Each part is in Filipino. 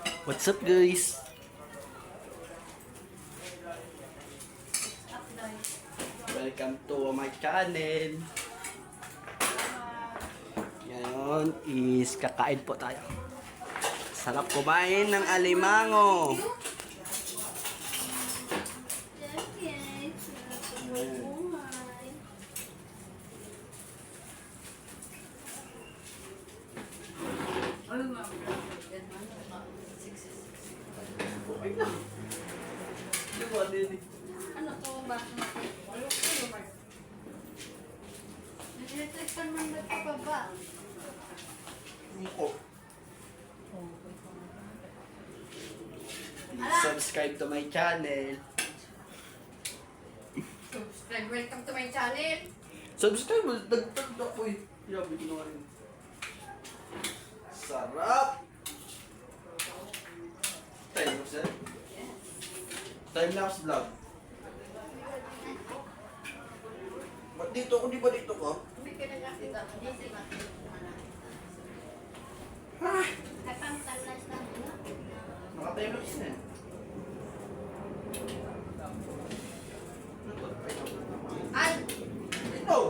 What's up guys? Welcome to my channel. Ngayon is kakain po tayo. Sarap kumain ng alimango. Ano to ba? Nag-electric fan man ba't pa ba? Please subscribe to my channel. Subscribe, welcome to my channel. Subscribe mo, dagdag ako eh. Yabi ko na rin. Sarap! Time lapse yan? Time lapse vlog. Ba't dito ako? Di ba dito ko? Hindi ka nag-active ako. Hindi ba? Ah! Kapang talas na. Naka-time lapse na yan. Ay! Dito!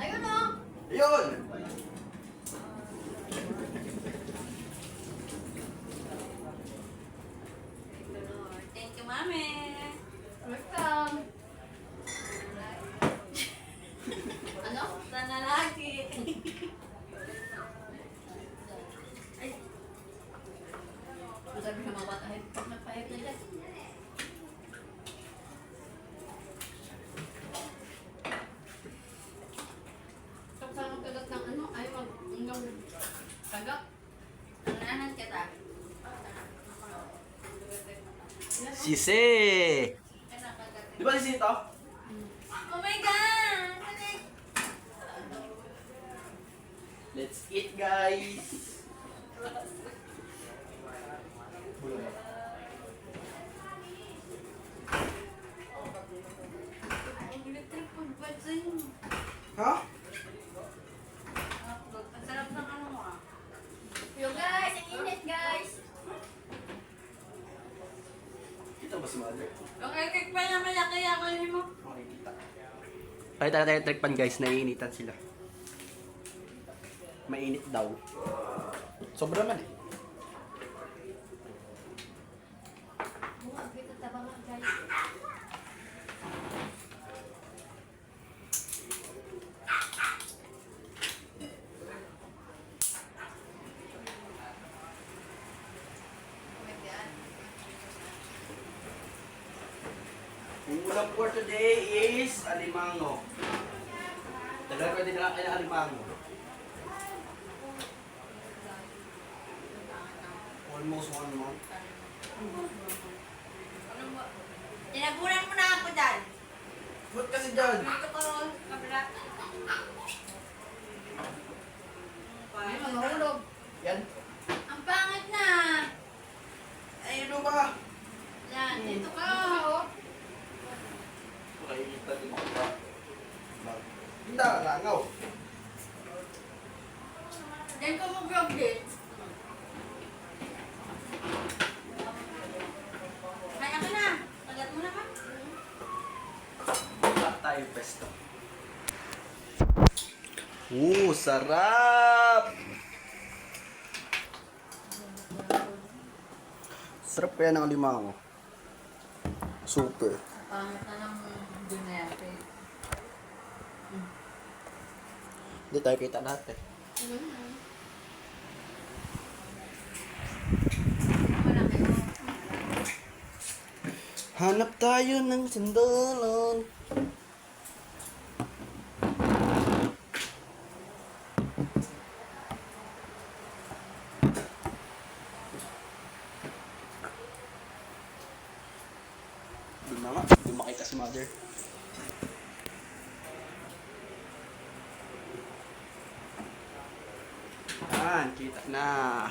Ayun o! Ayun! Thank you, mami. Welcome. Ano? Sana lagi. Ay. Sabi na mawatahit pag nagpahit na dyan. Kasama kagat ng ano? Ay, ng tagak. Tanahan kita. Sisi! Di ba sisi ito? Oh my God! Let's eat guys! Ang electric food ba sa'yo? Ha? Ang sarap ng ano mo ah. Yo guys, ang init guys. Kita ba si mother? Yung electric pa na malaki ako yun mo. Makikita. Pakita natin electric pan guys, naiinitan sila. Mainit daw. Sobra man eh. Buwag kita tabangan guys. Yung ulam for today is alimango. Dalawa ko din na kayo ng alimango. Almost 1 month. Tinabunan mo na ako dyan. Ba't kasi dyan? Dito ko kabila. Ay, mahulog. Yan. Ang pangit na. Ay, ano ba? Yan, dito ka oh. Makikita din ko ba? Hindi, langaw. Diyan ko mag-vlog din. Kaya ka na. Tagat mo na ka. Wala tayo pesto. Sarap! Sarap kaya ng alimango. Super. Pangit na ng dinete. Hindi tayo kita natin. Malaki mo. Hanap tayo ng sandalan. Doon na nga, doon makita si mother. Kita na.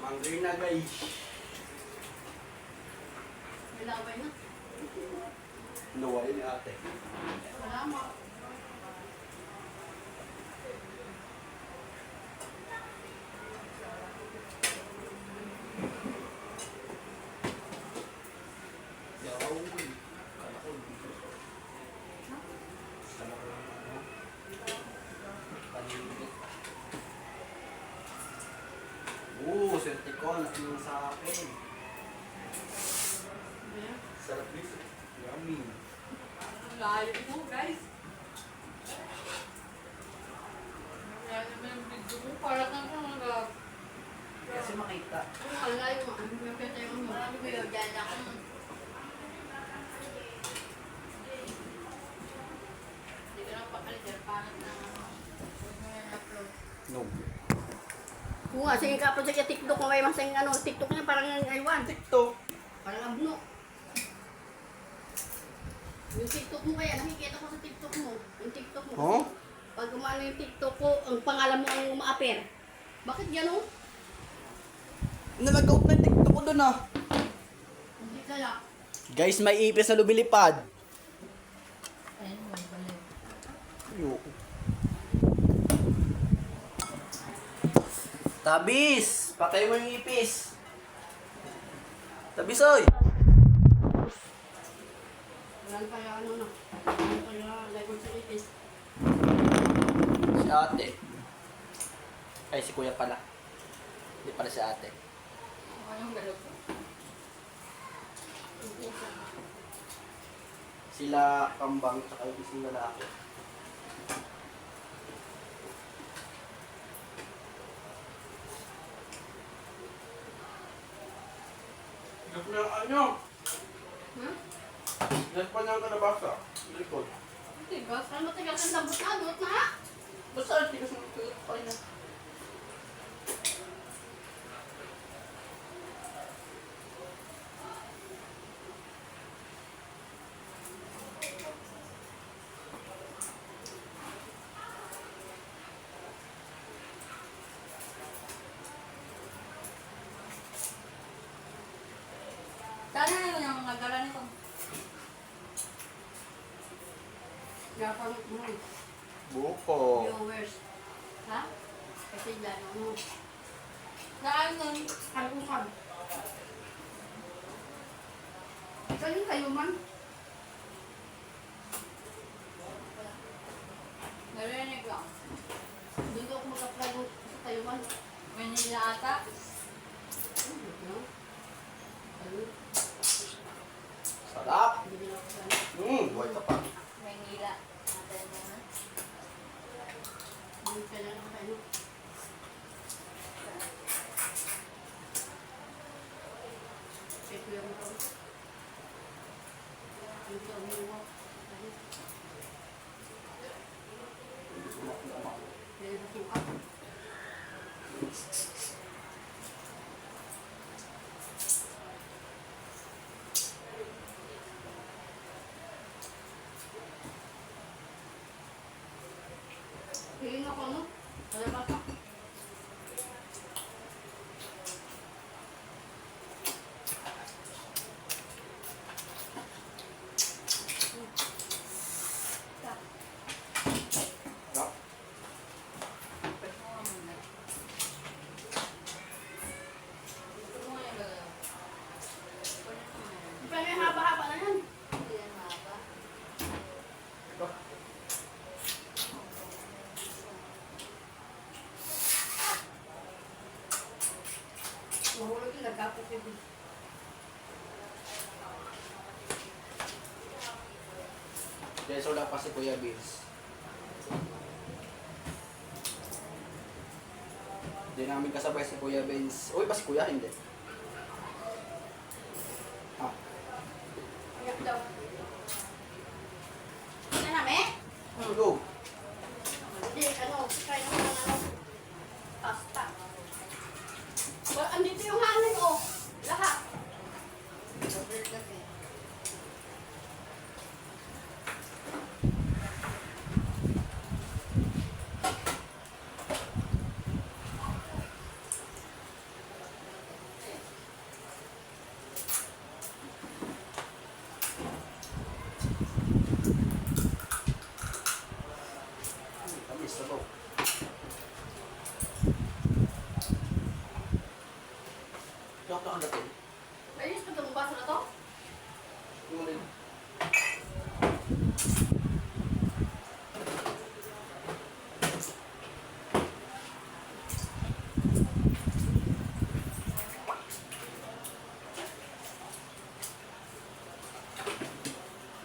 Hungry na guys. Bilaway na. Luway ni ate. Salamat. Yaw. Kala ko. Kala ko ano. Paninit. Swerte ko. Nakinig sa akin. Ayan. Sarap this. Yummy. Layo mo, guys. Kaya naman yung video ko, parang kang mga Kasi makita. kung alayo mo, ano yung kaya yung marami ko yun, dyan ako. Hindi ko lang pakalitir, parang na huwag mo yan upload. No. Kung nga, sige ka po sa TikTok mo, may masang ano, TikTok niya parang aywan. TikTok. Parang abno. Yung TikTok mo kaya, nakikita ko sa TikTok mo. Yung TikTok mo. Huh? Pag umano yung TikTok ko, ang pangalan mo ang umaaper. Bakit gano'n? Nalagaw na yung TikTok ko doon ah. Hindi kaya. Guys, may ipis na lumilipad. Ayun, balik. Ayoko. Tabis! Patay mo yung ipis. Tabis, oy! Wala kaya ano na. Wala kaya level sa itis. Si ate. Ay, si kuya pala. Hindi pala si ate. Anong galog ko? Sila kambang tsaka yung isang lalaki. Gas na ang ano? Ha? Gas pa niya ang kalabasa. Likod. Tigas? Ano matigas ang lambot na? Dot na? Basta ang tigas ng tuyot pa rin. Sana na yung nagala nito. Gapang mo. Buko. Viewers. Ha? Kasi dyan ano. Saan nun? Kalungkab. Ikaw yung kayuman. Narinig lang. Doon ako mag-apply sa kayuman. Manila ata. Sarap. Hindi na ako sana. Buhay ka pa. Manila. Natin na. Hindi ka na nakakaino. Ito yung ito. Ito yung ito. Dahil suka. Hingin ako, no? Palabas ako. Sarap. Pero yung haba-haba na yan. Ito. Mahulog yung nagkapot yung Kaya wala pa si Kuya Vince. Hindi namin kasabay si Kuya Vince. Uy, ba si Kuya? Hindi. Ah, ayak daw. Ano namin? go. Hindi, ano, try naman ng ano, pasta. Well, andito yung hangin, oh. Lahat.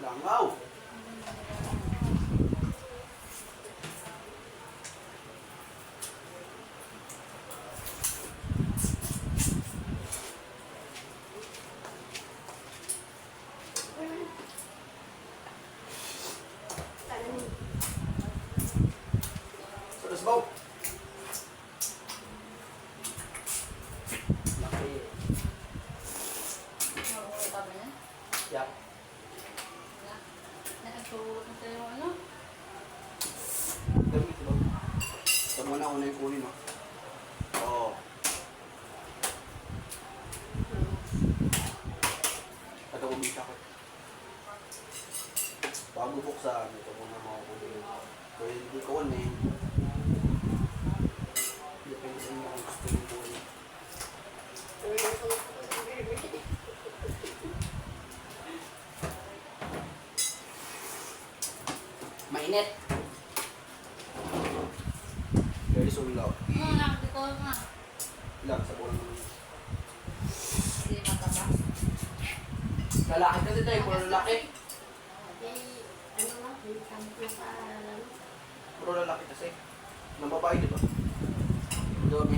Langaw! Sa sabaw! Laki. Nakakita ba yan? Yak. Nakatulog na tayo ano? Dami ito. Ito muna una yung kunin, no? Oo. Ito kumita ko. Bago buksan, ito muna mga kunin. So, hindi ko eh. Depende sa inyo kung gusto yung kunin. Mainit. Very sulaw. Nakakita ko nga. Ilang sa buwan naman. Hindi mataba. Lalaki kasi tayo, puro lalaki. Ano na, yung kampo sa ano. Puro lalaki kasi. Nang babae, di ba? Dami.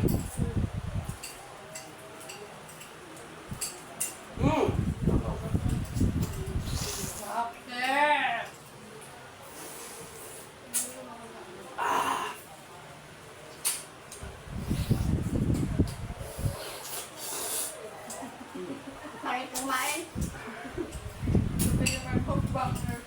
Hmm! Bakit? Ah! Bakit kumain? Pwede pa mag-bunker.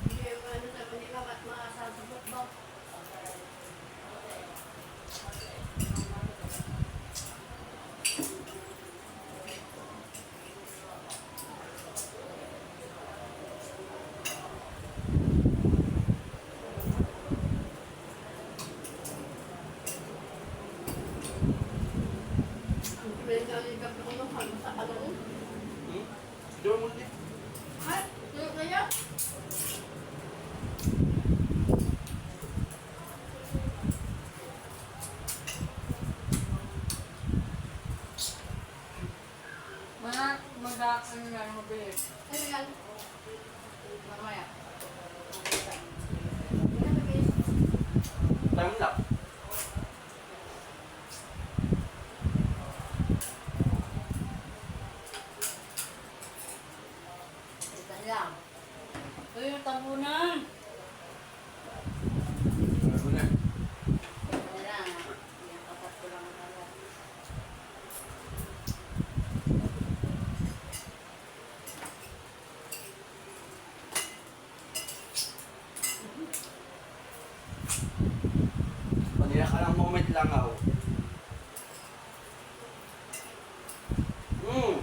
Hindi yung ano sa kanila, ba't makasasabot ba? Ang pinagaling ka pa ko sa kalong. Hmm? Doon mo din. Ay, yung kaya? Ano nga yung mabilis? Ano yan? Mamaya. Time lock. Ito lang. Ito yung tabunan. Ano na? Ito lang. Yung kapat ko lang pala. Kanina ka lang moment lang ako. Hmm.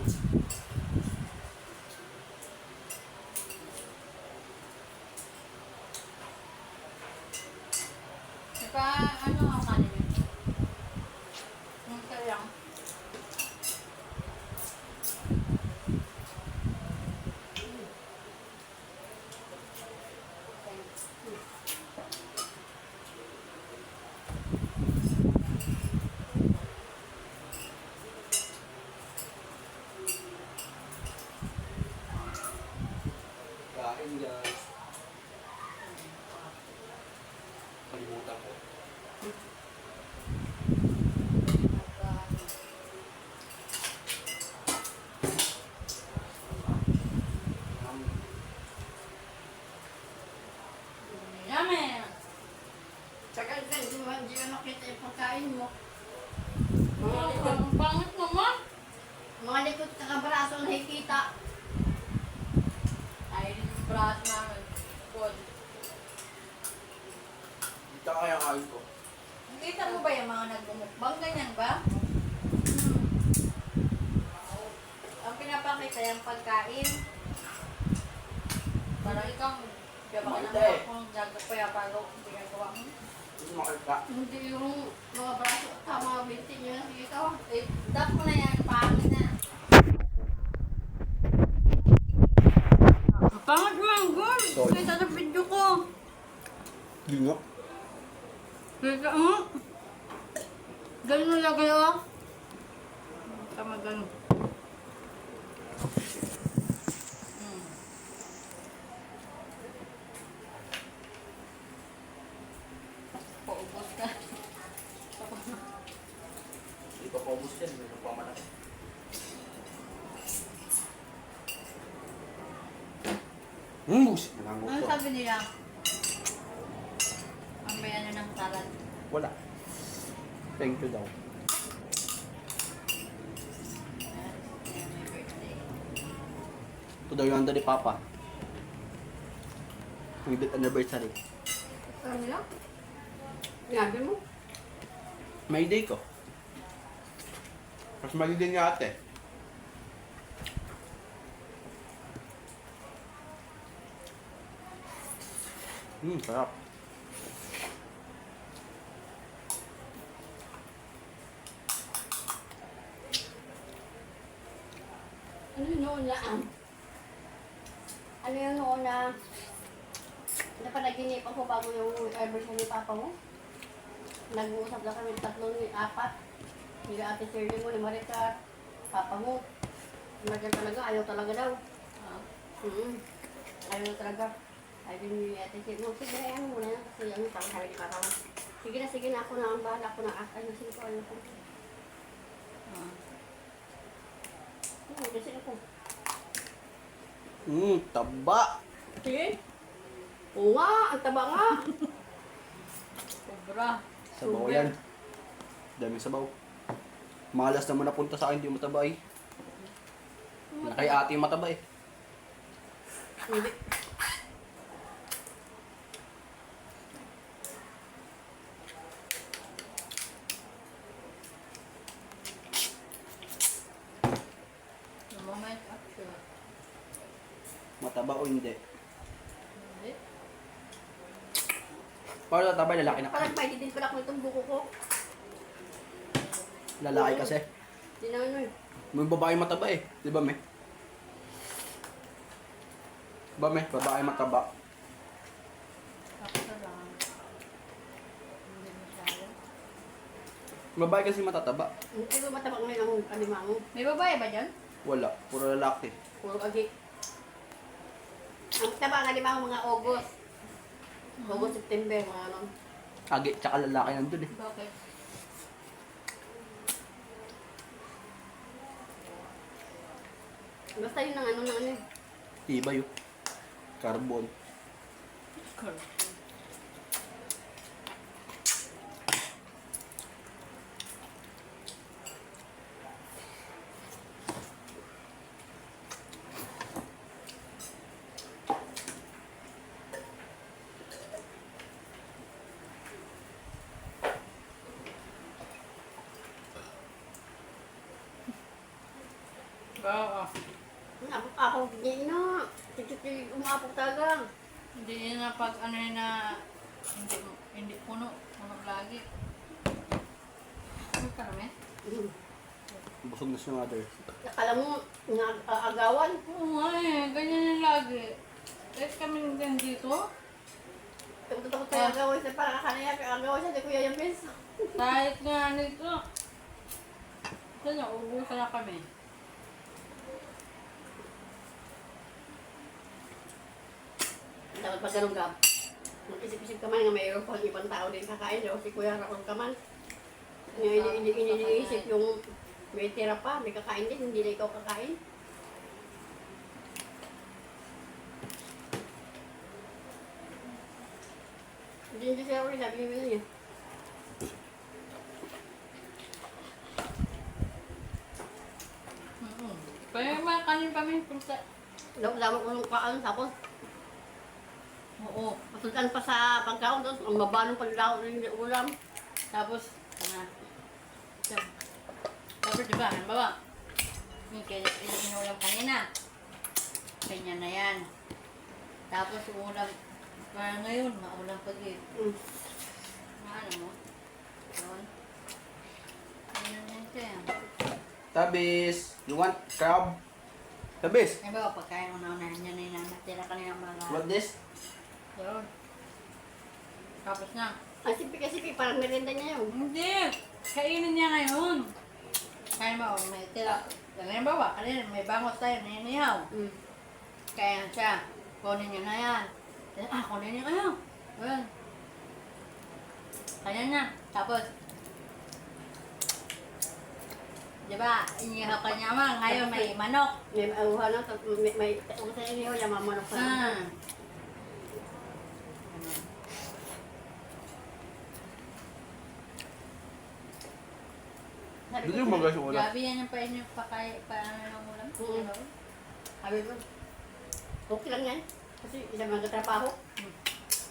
Saka ano ang kanin ito? Yung lang. Kain guys. Kalimutan ko. Um, Yummy! Tsaka hindi mo nakita yung pagkain mo. Ang pangit naman. Mga likod sa kabraso nakikita. Ay, yung brat namin. Pod. Hindi ka kaya kain ko. Nakita mo ba yung mga nagmumukbang? Ganyan ba? Ang pinapakita yung pagkain. Para ikaw, diba ka Maganda naman eh. akong gagapaya para ginagawa mo? sumakal ka. Hindi yung mga braso at mga binti niyo na sige ka. Eh, dap mo na yan, pangit na. Pangit manggol! Sorry. Kita sa video ko. Hindi nga. Kita mo? Ganun na lagay oh. Tama ganun. Paubos ka. Hindi pa paubos yan. Mayroon pa malaki. Busit na lang Ano ko. sabi nila? Ang may ano ng salad. Wala. Thank you daw. Ayan, may birthday. Ito daw yung handa ni Papa. Yung anniversary. Ano nila? Yabi mo? May day ko. Mas mali din nga ate. Sarap. Ano yun noon na Ano yun noon na napanaginipan ko bago yung anniversary ni Papa mo? Nag-uusap na kami tatlo ni apat. Ni Ate Shirley mo, ni Maricar, Papa mo. Maricar talaga, ayaw talaga daw. Ah, Ayaw talaga. Ayaw ni Ate Shirley mo. Sige, ano muna yan. Kasi ano, parang sabi ni Papa mo. Sige na, ako na ang bahala. Ako na, ayusin ko. ah. Kasi ako. Taba. Sige. Oo nga, ang taba nga. Sobra. Sabaw Super. yan. Daming sabaw. Malas naman napunta sa akin, hindi mataba eh. Na kay ate yung mataba eh. Hindi. The moment of truth. Mataba o hindi. Hindi. Para tataba, lalaki na. Parang pwede din pala ko itong buko ko. Lalaki kasi. Hindi na ano eh. May babae mataba eh. Di ba, me? Ba, me? Babae mataba. Sakto lang. Hindi masyado. Babae kasi matataba. Hindi ko mataba ngayon ang alimango. May babae ba dyan? Wala. Puro lalaki. Puro agi. Ang taba ng alimango mga August. August, September, mga ano. Agi, tsaka lalaki nandun eh. Bakit? Basta yun ang ano na ano eh. Iba yun. Carbon. Correct. Oo. Ako, hindi na. Sige, umapok talaga. Hindi na pag ano yun na hindi puno lagi. Ano karami? Busog na si mother. Akala mo, agawan. Oo nga eh, ganyan yung lagi. Kahit kami din dito, Takot tayo agawan siya. Parang akala niya, agawan siya, di ko yung pins. kahit nga nito, ito na, ubusan na kami. Dapat pag ganun ka, mag-isip-isip ka man nga mayroon pang ibang tao din kakain. O si Kuya Raon ka man. Hindi iniisip yung may tira pa, may kakain din, hindi na ikaw kakain. Hindi siya rin, sabi niya. Kaya mga kanin kami, punta. Lawak ko nung kaan, tapos Oo. masudan pa sa pagkaon, tapos ang baba ng paglaho ng ulam. Tapos, tapos diba, halimbawa, yung inulam kanina, kanya na yan. Tapos ulam, para ngayon, maulam pa din. Mm. Ano, ano mo? Yun. Ganyan yan siya. Tabis. You want crab? Tabis. Ay ba, pagkain mo na yan na natira ka na yung mga... What this? Yun. Tapos na. Ang sipi-sipi, parang merienda niya yun. Hindi! Kainin niya ngayon. Kaya mo, may tira. Ganyan ba ba? Kanina may bangos tayo, ninihaw. Mm. Kaya siya, kunin niyo na yan. Kunin niyo kayo. Yun. Kanya na. Tapos, diba, inihaw ka niya man. Ngayon may manok. May auha na, may kung sa inyo, yung mamanok sa Ah. Sabi Dito ko, yung mga ulam. Gabi yan yung pain yung paano ng ulam. Mm. sabi ko, okay lang yan. Kasi isang magkatrabaho.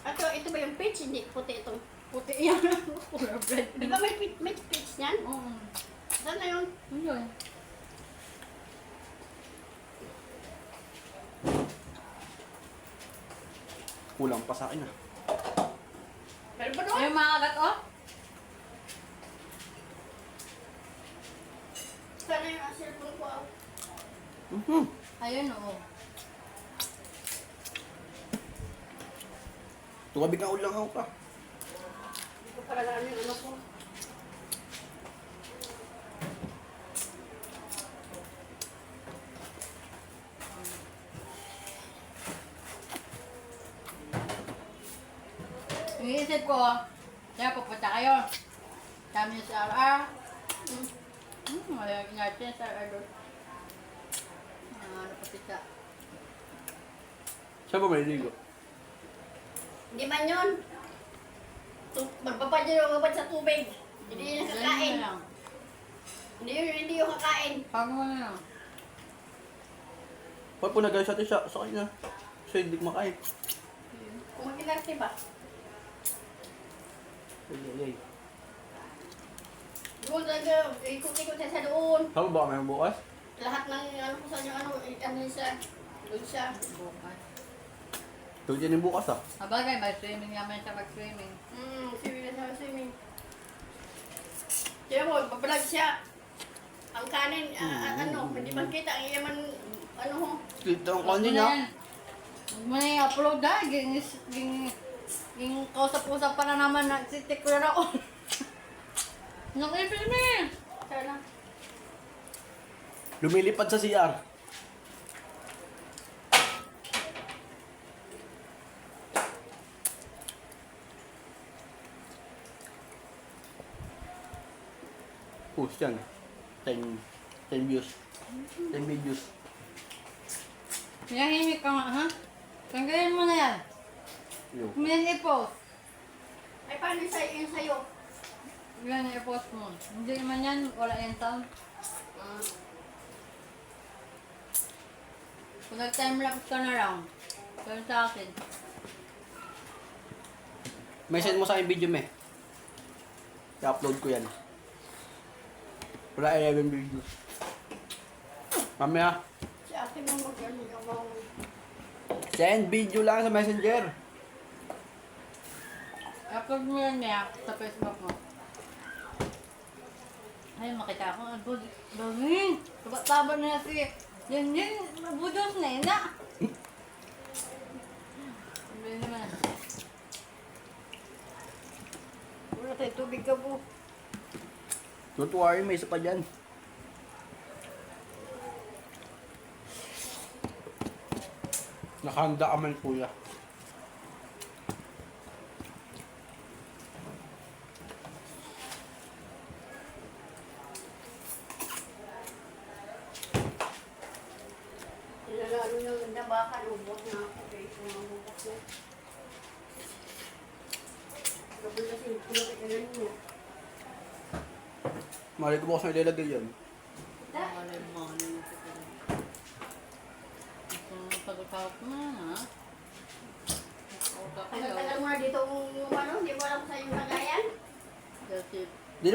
At ito ba yung peach? Hindi, puti ito. Puti yan. Pura bread. Di ba may peach niyan? Oo. Saan na yun? Yun. Kulang pa sa akin ah. Pero ba doon? Yung mga kagat, oh. Saan na yung cellphone ko? Mhm. Ayun, oo. Tumabi ka ulang ako pa. Hindi ko pala alam yung ano ko. Iniisip ko, kaya pupunta kayo. Kami sa RR. Wala yung natin sa RR doon. Ano pa kita. Saan ba may ligo? Hindi man yun. Magpapad yun yung mabad sa tubig. Hindi yun yung kakain. Ganyan na lang. Hindi yung kakain. Pag mo na lang. Pag po nagay sa atin sa kanya. Kasi hindi kumakain. Kung mag-inarte ba? Ay, ay, ay. Doon talaga, ikot-ikot siya sa doon. Saan ba may bukas? Lahat ng ano ko sa inyo, ano siya. Doon siya. Bukas. Doon din yung bukas ah. Abagay, may swimming naman siya mag-swimming. Swimming na sa swimming. Kaya mo, babalag siya. Ang kanin, ano, hindi man kita, ang iyaman, ano ho. Kita ang kanin niya. Huwag mo na i-upload ha. Ging kausap-usap pa na naman na si Tikura ako. Nakipil mo eh. Sana. Lumilipad sa CR. Post yan. 10 views. 10 videos. Pinahimik ka nga ha. Tanggalin mo na yan. Yo. Kumihan i-post. Ay, paano yung sa'yo? Yung sa'yo? Yan i-post mo. Hindi naman yan. Wala yan sound. Kung nag-timelapse ka na lang. Pero sa akin. May send mo sa akin video me. I-upload ko yan. Wala 11 videos. Mamaya, Si ate mo mag-ano, yung send video lang sa messenger. Upload mo yan niya sa Facebook mo. Ay, makita ko. Ang dami. Taba na si... Yan yan. Mabudos na yun na. Sabi naman. wala tayo tubig ka po. Don't worry, may isa pa dyan. Nakahanda ka man, kuya. Nilalalo yung nabakan, ubot na ako. Okay, kung ang bukas na. Gabi na sinipulot niya. Mali ko bukas may ilalagay yan. Malay mo. Pag-utawag mo na, ha? Tagal-tagal mo na dito yung ano, hindi mo alam sa yung lagayan? Kasi, Di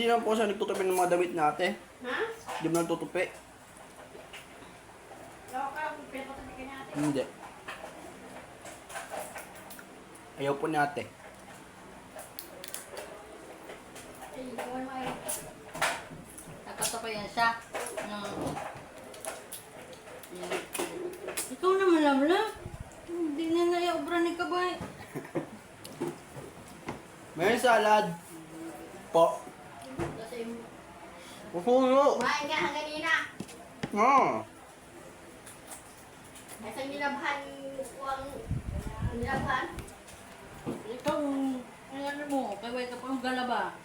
naman po siya nagtutupi ng mga damit natin. Ha? Di mo nagtutupi. Gawa ka lang, pinapatabi ka natin. Hindi. Ayaw po natin. iwan mo yun. Nakatapayan siya. Ikaw naman lamlam. Hindi na naiobra ni Kabay. May salad. Po. Kasi Pupuno. kumain ka hanggang kanina. Ah. Kasi nilabhan ko ang nilabhan. Ikaw, ano mo, kaway ka pang galaba.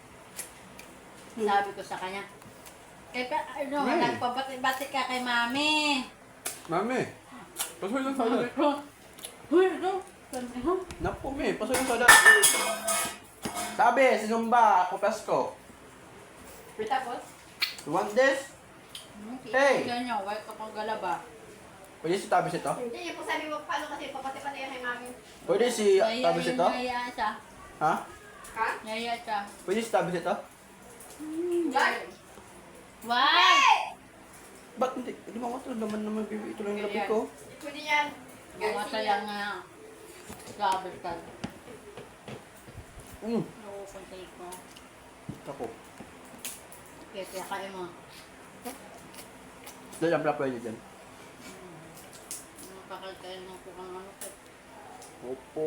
Sabi ko sa kanya, ano, May. nagpabati-bati ka kay mami. Mami. Pasoy ng Sabi salad. ko, uy, ito. Sabi ko, Napo, may. Pasoy ng salad. Sabi, sinumba ako Pasko. Tapos, You want this? hey! Hey! Ganyan, white ka pang galaba. Pwede si Tabis ito? hindi po sabi mo paano kasi papati-pati yan kay mami. Pwede si Tabis ito? Naya siya. Ha? Ha? Naya siya. Pwede si Tabis ito? Yan? Why? Ba't hindi? Hindi mo ito naman baby. Ito lang yung lapit ko. Pwede yan. Mga sayang nga. Grabe ka. Nakukuntay ko. Ako. Kaya kain mo. Dahil ang pwede dyan. Napakalkain mo po kang ano ko. Opo.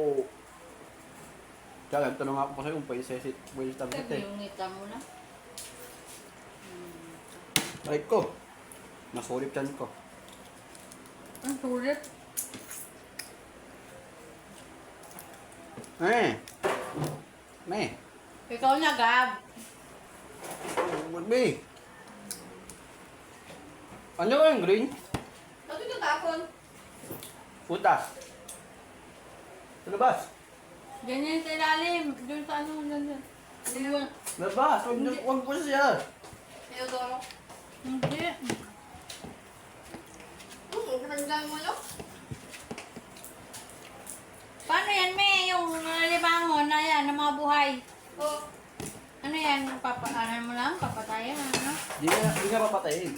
Kaya tanong ako pa sa'yo kung pwede si Tabis ito eh. Yung ngita mo na. Right ko. Nasulip chan ko. Ang sulit. Me. Ikaw na, Gab. Magbi. Ano ba yung green? Bakit ito tapon? Putas. Sa labas. Ganyan sa ilalim. Doon sa ano, doon. Labas. Huwag po siya. Teodoro. Hindi. Ganda mo no? Paano yan, May? Yung libangon na yan, ng mga buhay. Oo. Ano yan? Ano mo lang? Papatayan? Ano? Di nga papatayin.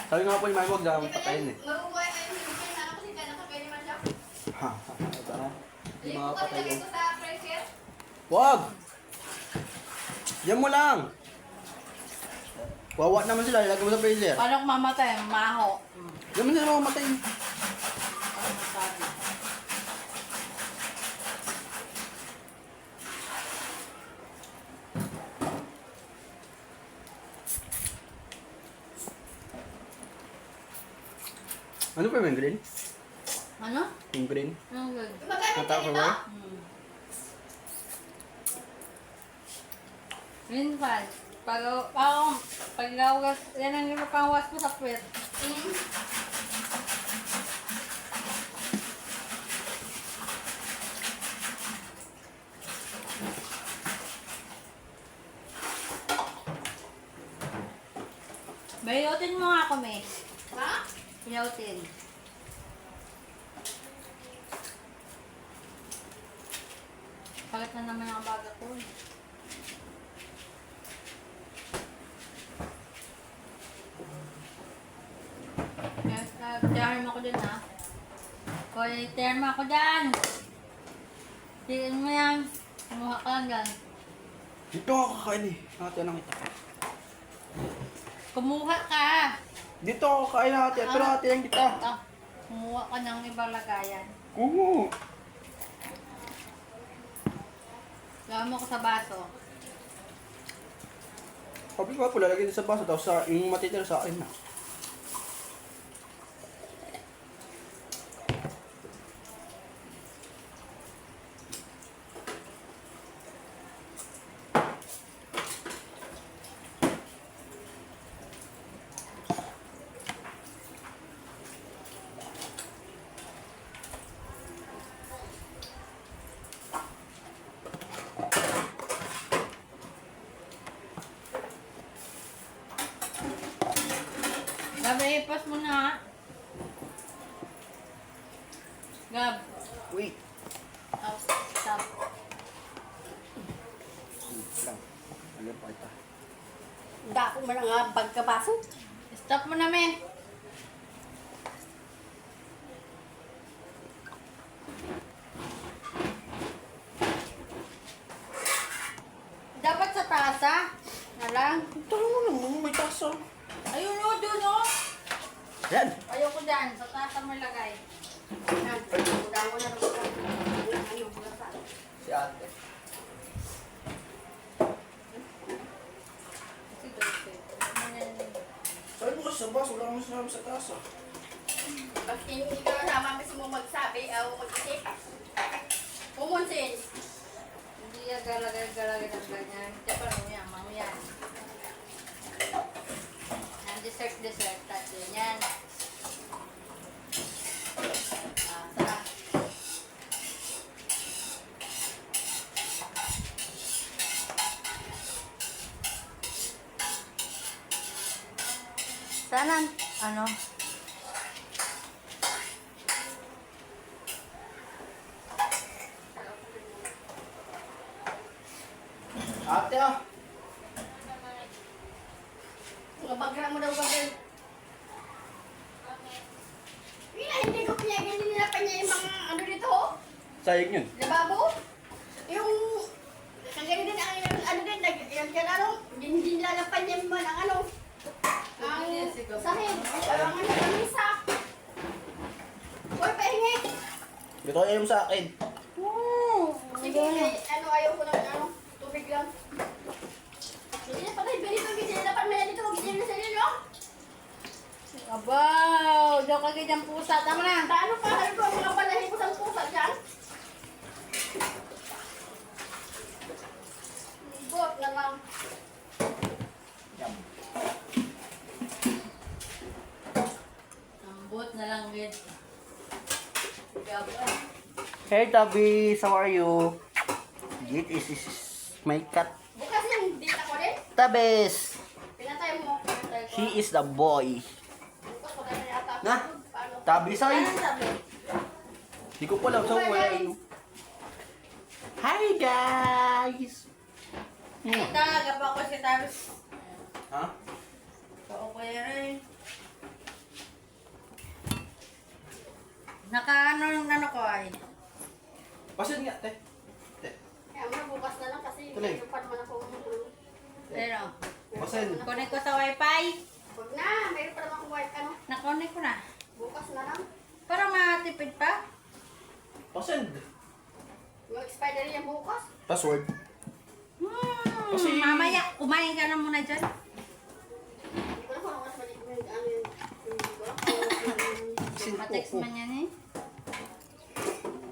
Sabi nga po yung mami, huwag na Di ba papatayin eh. yan? Mabubuhay kayo hindi na kasi kaya nakapwede man siya. Ha, sana. Di Hindi mga ko patayin. lagay ko sa freezer. Wag! Yan mo lang! Wawa naman sila, ilagay mo sa freezer. Paano kung mamatay? Maho. Yan mo sila mamatayin. Ano masabi? Ano pa yung green? Ano? Yung green? Ano good? Magkano Mata ko ito? ba? Minsan, pag-gawas, yan ang ipapawas ko sa puwet. Bayutin mo nga ako, May. Ha? Bayutin. Palit na naman ang baga ko. Yes, tiyahin mo ako dun, ha? Hoy, tiyahin mo ako dyan. Tiin mo yan. Kumuha ka lang dyan. Dito ako kakain eh. Ate, anong ito? Kumuha ka. Dito ako kakain ate, pero ate lang kita. Ito. Kumuha ka ng ibang lagayan. Oo. Lagyan mo ko sa baso. Sabi ko po, lalagay din sa baso daw sa yung matitira sa akin na. Gab, ipas mo na, ha? Gab. Wait. Oh, stop. Lang. Ano pa ito? Dako mo lang nga pagkabaso. Stop mo na, me. Dapat sa taas tasa. Na lang. Tara mo naman, may tasa. Ayun o, doon o. Yan. Ayoko dyan. Sa tasa mo ilagay. Yan. Udahan mo na rin ako. Ano, bulasa. Si ate. Kasi dulce. Sabi mo kasi sa bus, wala mo sinabi sa tasa. Pag hindi ka na mismo magsabi o mag-isip, pumunsin. Hindi yan galagay ng ganyan. Kaya pa rin yan, mamaya. Yan, dessert. Tapos yan. Sarap. Sana, ano? Ate ah. Bagra mo daw gagawin. Hindi ko pinagin, hindi nila pa niya yung mga ano dito. Sayang yun. Lababo. Yung kagani din ang ano din, yung ano, hindi nilalapan niya man ang ano. Ang sahig. Ang ano, kamisa. Uy, pahingi. Dito kayo sa akin. Sige, ano, ayaw ko ng ano, tubig lang. Hindi na patay, ganito, hindi nilalapan mo yan dito, hindi na sa inyo. Abaw! Diyan ka ganyan pusa. Tama na. Paano pa, halos ko ang mga balahin ko sa pusa dyan? Bot na lang. Ambot na lang, Gid. Hey Tabis, how are you? This is my cat. Bukas yung dita ko rin. Tabis! Pinatay mo. Pinatay ko. He is the boy. Bukas ko tayo yata. Na? Paano? Tabis ay. Anong sabi? Hindi ko pa alam sa wala yun. Hi guys! Ito, gaba ko si Tabis. Ha? Oo, kuya rin. Naka-ano yung ano ko ay. Pasin nga, te. Te. Kaya mo bukas na lang kasi Tuloy. hindi pa naman ako. Pero, Pasin. connect ko sa wifi. Huwag na, mayroon pa naman akong wife ano. Na-connect ko na. Bukas na lang. Para matipid pa. Pasin. Yung expiry niya bukas. Password. Kasi- Mamaya, kumain ka na muna dyan. Hindi ko na kung ano mas mali yung ano yun. Hindi ko alam. Ma-text man yan eh.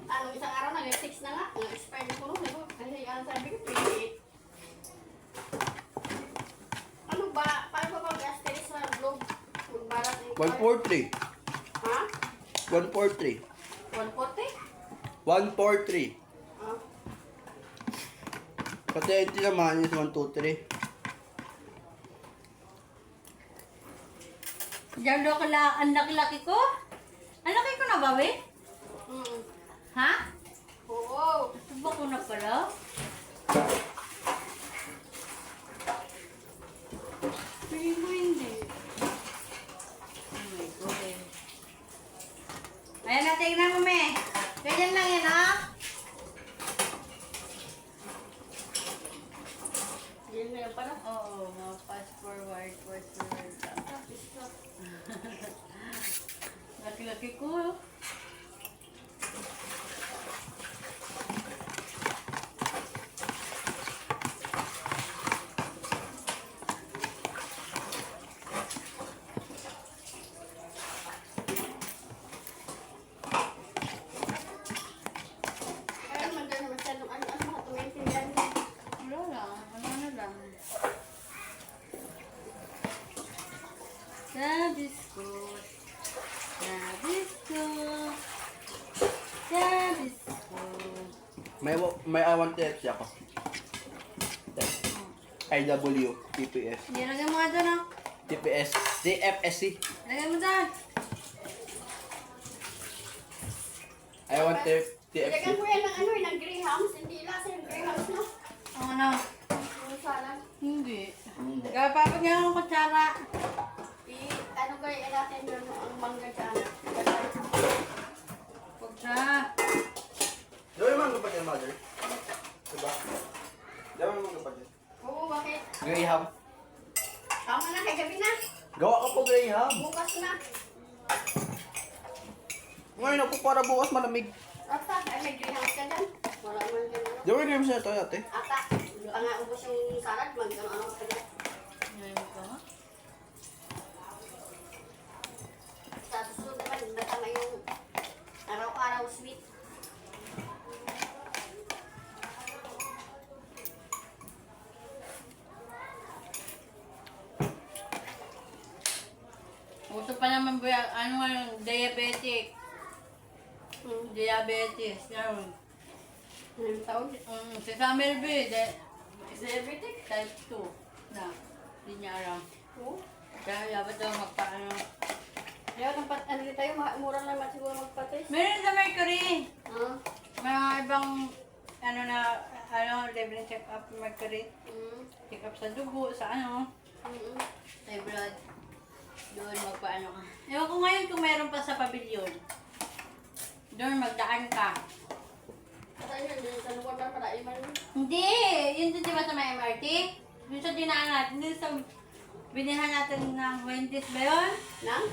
Ano, isang araw na, 6 na nga. Nag-expire na ko nung. Kasi ano sabi ko, 28. Ano ba? Paano ba mag-asterisk sa globe? Magbalat yung 143. Ha? 143. 140? 143. Ah. Pati ito naman is 123. Diyan daw kala, ang laki-laki ko. Ang laki ko na ba, we? Mm. Ha? Oo. Tuba ko na pala. Hindi mo hindi. Oh my God. Ayan na, tingnan mo, me. Ganyan lang yan, ha? Yan na yan pala. Oo, fast forward. Laki-laki ko. Kaya naman dyan masyadong ano mga tumintindihan niya. Wala lang. Ano lang. Sabis ko. May awan TFC ako. IW, TPS. Nilagay mo nga doon, oh. TPS, DFSC. Lagay mo doon. I want TFC. Ilagyan mo yan ng ano ng grahams. Hindi lasa yung grahams, no? Ang ano? Yung salad. Hindi. Kapapag nga akong kutsara. Ano kaya natin yung ang mangga dyan? Huwag siya. Gawin mo ang kapag yan, mother. Diba? Gawin mo ang kapag yan. Oo, bakit? Graham. Tama na, kay gabi na. Gawa ka po, Graham. Bukas na. Ngayon ako para bukas malamig. Ata, ay may greenhouse ka dyan. Wala man dyan ano. Gawin Graham siya ito, ate. Ata, pa nga ubos yung salad, mag-ano ka dyan. Ngayon ko. Sa susunod naman, natama yung araw-araw sweet. Uso pa naman ba yung, ano nga yung diabetic. Diabetes. Yan. Anong tawag? Si Samuel B. Diabetic? Type 2 na. Hindi niya alam. Oo. Kaya dapat daw magpaano. Kaya ano din tayo, mura naman siguro magpatis. Meron sa Mercury. Ah. Mga ibang ano na, level check up Mercury. Check up sa dugo, sa ano. Sa blood. Doon magpaano ka. Ewan ko ngayon kung meron pa sa pavilion. Doon magdaan ka. Kasi yun, yung sa lugar na para iman. Hindi! Yun doon di ba sa may MRT? Doon sa dinaan natin, doon sa binihan natin ng Wendy's ba yun? Na?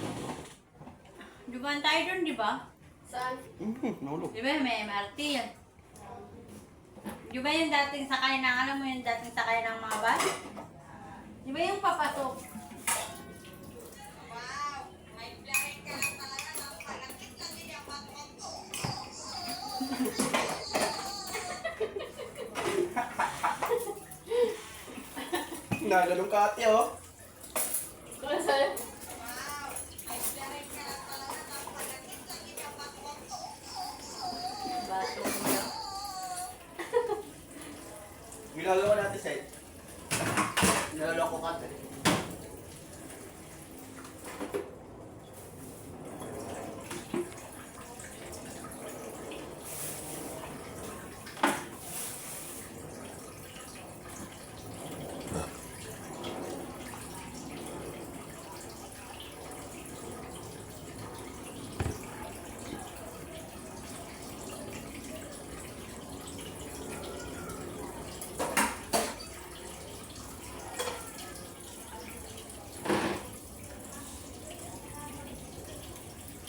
Dumaan tayo doon, di ba? Saan? Nulog. Di ba may MRT yan? Di ba yung dating sakay ng, alam mo yung dating sakay ng mga bus? Di ba yung papasok? Nagalong ka ate, oh. Kung saan? Bato mo. Ginagawa natin, Seth. Nilaloko ka, ate.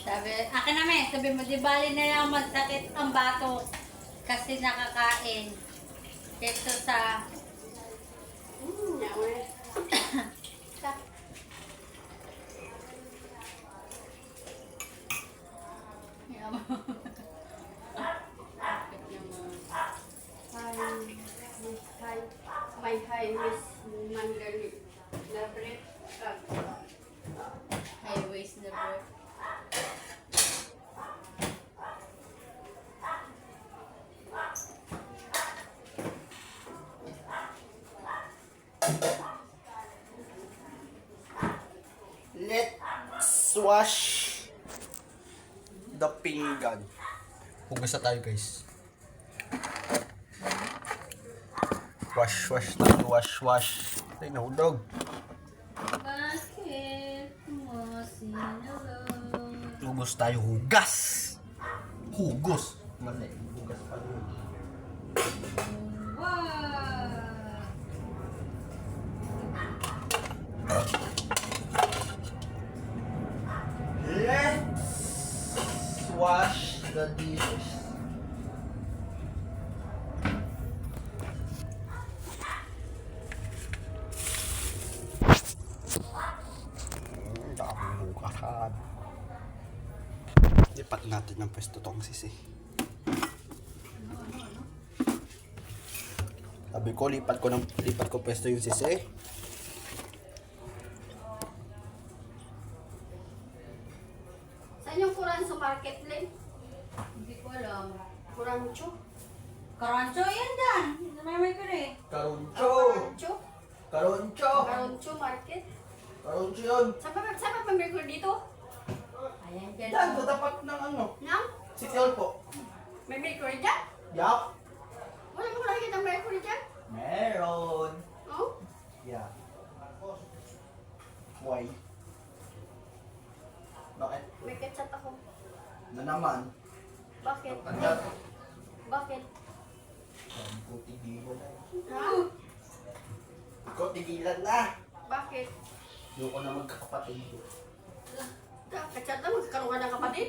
Sabi, akin naman, sabi mo, di bali na lang magsakit ang bato kasi nakakain. Kesa sa, Yaman. Sa? Hi, my hi, Miss Mangali. Labret. highways na bro. Let's wash the pinggan. Hugas na tayo, guys. Wash tayo, wash. Ay, nahulog. Bakit mo sinulog? Hugas tayo, hugas. Hugos. Mali, hugas pa rin. Let's wash the dishes. Daming hugasan. Lipat natin ng pwesto tong sisi. Sabi ko, lipat ko pwesto yung sisi. Saan yung kuran sa market, Len? Hindi ko alam. Kurancho? Karancho yan dyan. May ko rin. Karoncho! Kurancho? Karoncho! Kurancho market? Karoncho yun! Saan pa merkury dito? Ayan dyan. Yan, sa tapat ng ano. Nang? City Hall po. May merkury dyan? Yup! Wala mo nakikita ng merkury dyan? Meron! Oh? Yeah. Why? Bakit? May ketchup ako. Na naman? Bakit? Agad. Bakit? Puti di mo na. Ha? Ikaw, tigilan na. Bakit? Doon ko na magkakapatid. Kachat na, magkakaroon ka ng kapatid.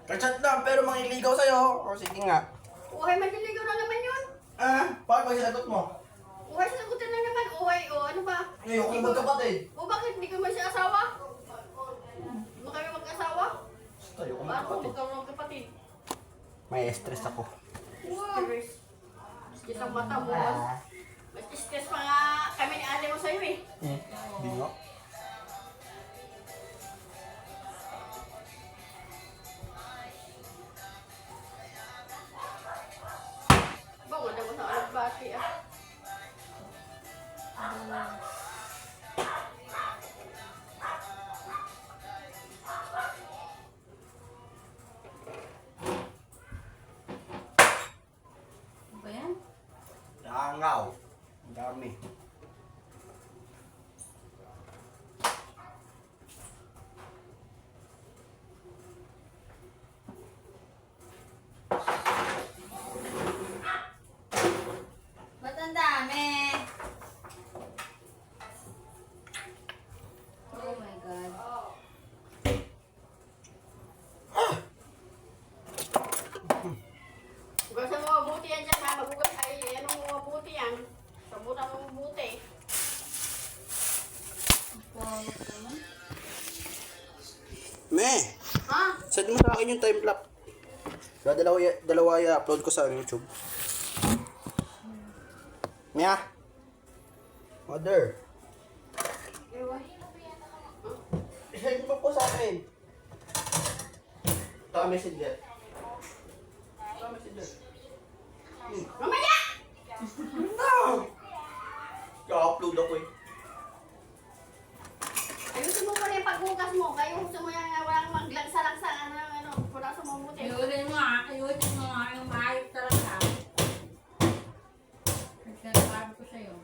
Kachat lang, pero mangliligaw sa'yo. O, sige nga. Uhay, manliligaw na naman yun. Ah, paano ba sinagot mo? Uhay, sagutin na naman. Uhay, o ano ba? Ngayon ko na magkapatid. O bakit? Hindi ko man siya asawa? Hindi mo kami mag-asawa? Tayo ko Paano magkapatid. magkaroon ng kapatid? May stress ako. Stress. Stress ang mata mo. Mas stress pa nga kami ni ate mo sa'yo eh. Hindi nga. Bawa na mo sa alagbati ah. Ano ba yan? Langaw. Ang dami. Ba't ang dami? Oh my God. Hugasan mo mabuti yan dyan ha. Magugas ay anong mabuti yan. Sabutan mo mabuti. Pawag naman. Me, Ha? send mo sa akin yung time lapse. Dalawa i-upload ko sa YouTube. Mia? Mother? Ewan. Send mo po sa akin. Ito ang messenger. Ito ang messenger. Mamaya! No! I-upload ako eh. Ayusin mo muna yung paghugas mo. Kayo gusto mo yan walang maglangsa-langsa. Ano, wala sa mabuti. Ayusin mo nga yung maayos talaga. Nagsasabi ko sa'yo.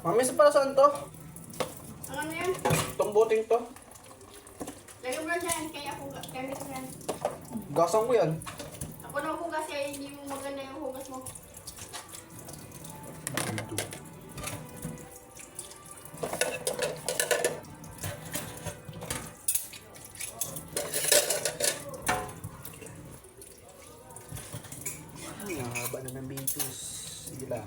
Mami, sa para saan to? Ano yan? Itong buting to? Lagyan mo na dyan. Kaya ako gamit ko yan. Gasan ko yan. Ako na hugas kaya hindi mo maganda yung hugas mo. Ang haba na ng bintus. Sige lang.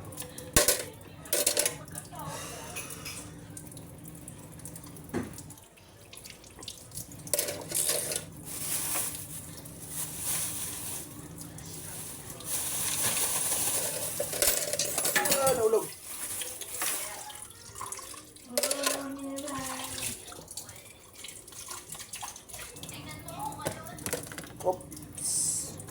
Ah, naulog. Oops.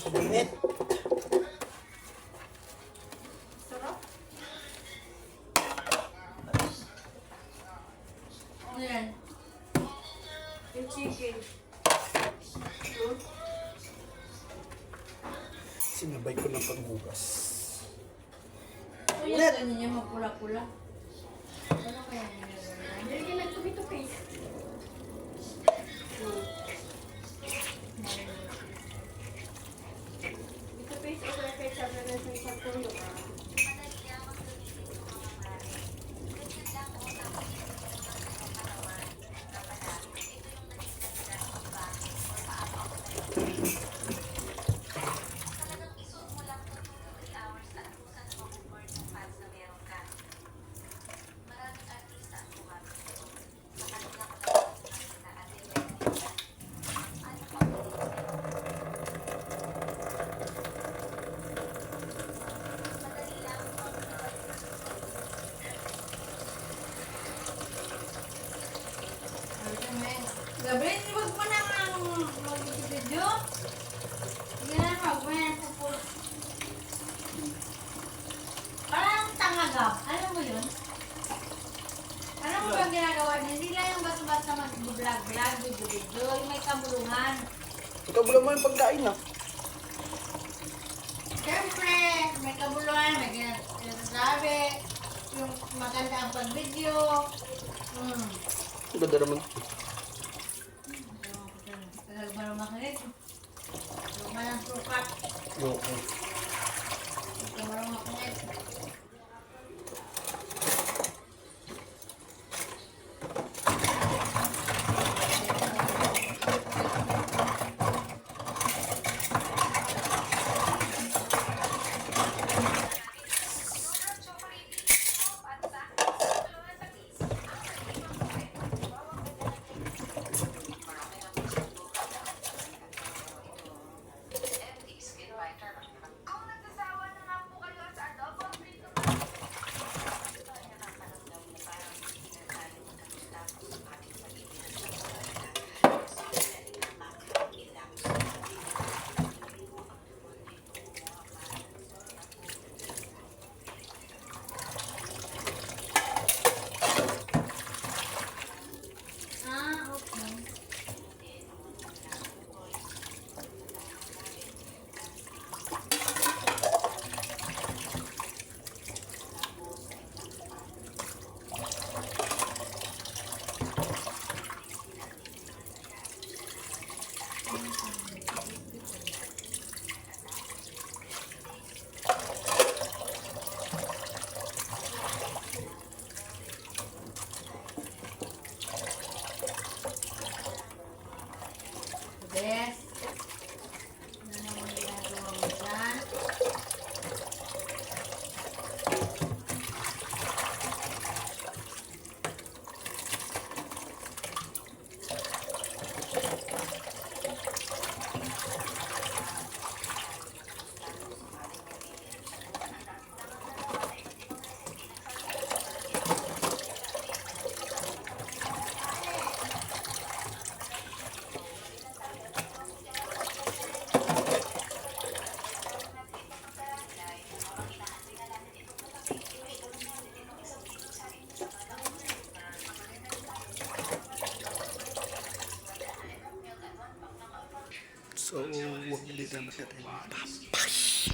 Sobrang init. Sarap. Ano yan? Yung chicken. Sinabay ko ng paghugas. Ano yan? Ganyan yung mapula-pula. Ano kaya yan? Hindi ka nag-tomato paste. Ito paste o kaya kaya sabi na sa isang puno. Gabriel, huwag mo na nga mag-video. Hindi na, huwag mo na pupul. Parang tangagap. Alam mo yun? Alam mo ba ang ginagawa niya? Hindi lang yung basta-basta mag-vlog, video. Yung may kabulungan. Ikaw mo naman yung pagkain na. Siyempre, may kabulungan, may sinasabi. Yung maganda ang pag-video. Ang ganda naman. Tagal ba naman makinig? Luma ng sukat. Okay. Ito marunong makinig. Bes. Ano naman ginagawa mo dyan? So, dito na natin.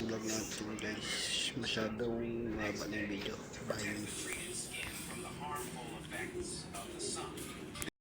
Vlog natin guys. Masyadong mahaba na yung video. Bye.